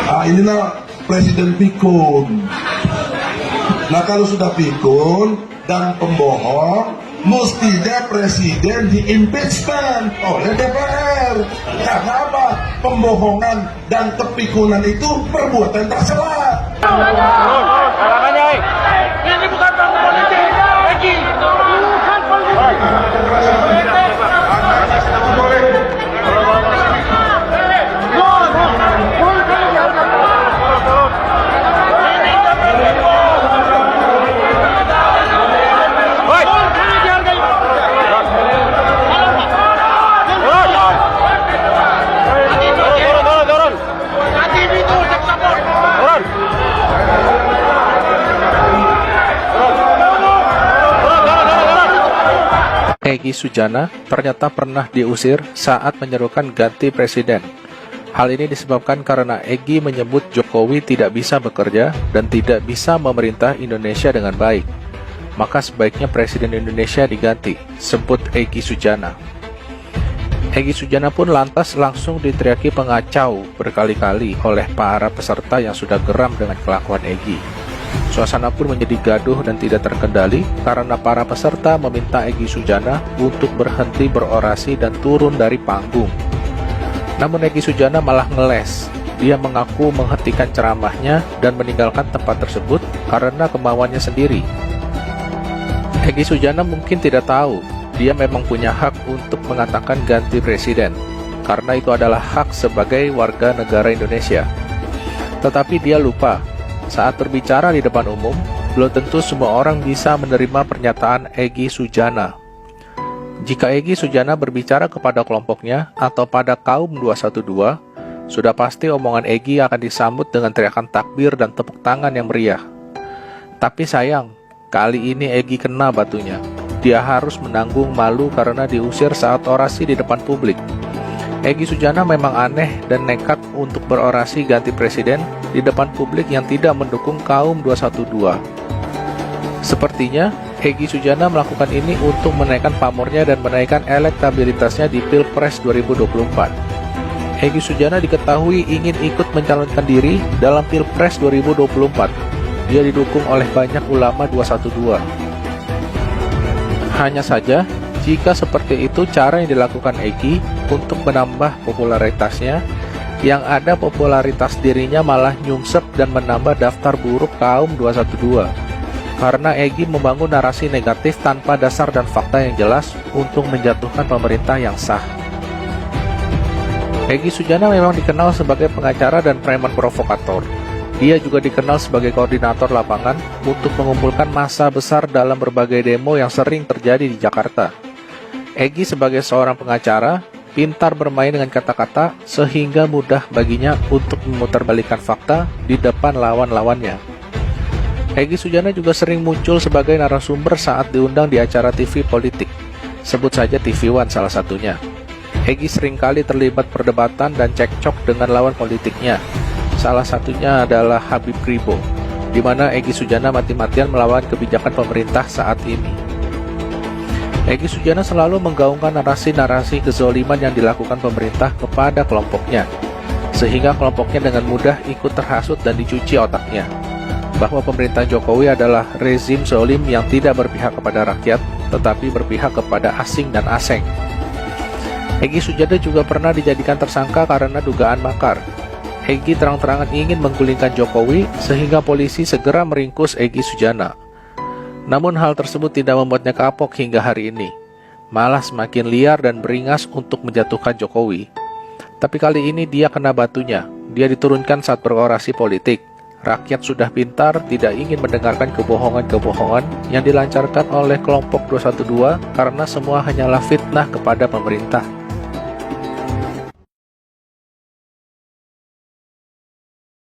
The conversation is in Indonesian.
Nah, inilah presiden pikun. Nah, kalau sudah pikun dan pembohong, mestinya presiden di-impeachment oleh DPR. Karena apa? Pembohongan dan kepikunan itu perbuatan tercela. Ini bukan politik lagi. Bukan politik. Egy Sujana ternyata pernah diusir saat menyerukan ganti presiden. Hal ini disebabkan karena Egy menyebut Jokowi tidak bisa bekerja dan tidak bisa memerintah Indonesia dengan baik. Maka sebaiknya presiden Indonesia diganti, sebut Egy Sujana. Egy Sujana pun lantas langsung diteriaki pengacau berkali-kali oleh para peserta yang sudah geram dengan kelakuan Egy. Suasana pun menjadi gaduh dan tidak terkendali karena para peserta meminta Egy Sujana untuk berhenti berorasi dan turun dari panggung. Namun Egy Sujana malah ngeles. Dia mengaku menghentikan ceramahnya dan meninggalkan tempat tersebut karena kemauannya sendiri. Egy Sujana mungkin tidak tahu, dia memang punya hak untuk mengatakan ganti presiden, karena itu adalah hak sebagai warga negara Indonesia. Tetapi dia lupa, saat berbicara di depan umum, belum tentu semua orang bisa menerima pernyataan Egy Sujana. Jika Egy Sujana berbicara kepada kelompoknya atau pada kaum 212, sudah pasti omongan Egy akan disambut dengan teriakan takbir dan tepuk tangan yang meriah. Tapi sayang, kali ini Egy kena batunya. Dia harus menanggung malu karena diusir saat orasi di depan publik. Egy Sujana memang aneh dan nekat untuk berorasi ganti presiden di depan publik yang tidak mendukung kaum 212. Sepertinya, Egy Sujana melakukan ini untuk menaikkan pamornya dan menaikkan elektabilitasnya di Pilpres 2024. Egy Sujana diketahui ingin ikut mencalonkan diri dalam Pilpres 2024. Dia didukung oleh banyak ulama 212. Hanya saja, jika seperti itu cara yang dilakukan Egy untuk menambah popularitasnya, yang ada popularitas dirinya malah nyungsep dan menambah daftar buruk kaum 212. Karena Egy membangun narasi negatif tanpa dasar dan fakta yang jelas untuk menjatuhkan pemerintah yang sah. Egy Sujana memang dikenal sebagai pengacara dan preman provokator. Dia juga dikenal sebagai koordinator lapangan untuk mengumpulkan massa besar dalam berbagai demo yang sering terjadi di Jakarta. Egy sebagai seorang pengacara, pintar bermain dengan kata-kata sehingga mudah baginya untuk memutarbalikkan fakta di depan lawan-lawannya. Egy Sujana juga sering muncul sebagai narasumber saat diundang di acara TV politik. Sebut saja TV One salah satunya. Egy seringkali terlibat perdebatan dan cekcok dengan lawan politiknya. Salah satunya adalah Habib Ribo, di mana Egy Sujana mati-matian melawan kebijakan pemerintah saat ini. Egy Sujana selalu menggaungkan narasi-narasi kezoliman yang dilakukan pemerintah kepada kelompoknya, sehingga kelompoknya dengan mudah ikut terhasut dan dicuci otaknya, bahwa pemerintah Jokowi adalah rezim zolim yang tidak berpihak kepada rakyat, tetapi berpihak kepada asing dan aseng. Egy Sujana juga pernah dijadikan tersangka karena dugaan makar. Egy terang-terangan ingin menggulingkan Jokowi, sehingga polisi segera meringkus Egy Sujana. Namun hal tersebut tidak membuatnya kapok hingga hari ini, malah semakin liar dan beringas untuk menjatuhkan Jokowi. Tapi kali ini dia kena batunya, dia diturunkan saat berorasi politik. Rakyat sudah pintar, tidak ingin mendengarkan kebohongan-kebohongan yang dilancarkan oleh kelompok 212 karena semua hanyalah fitnah kepada pemerintah.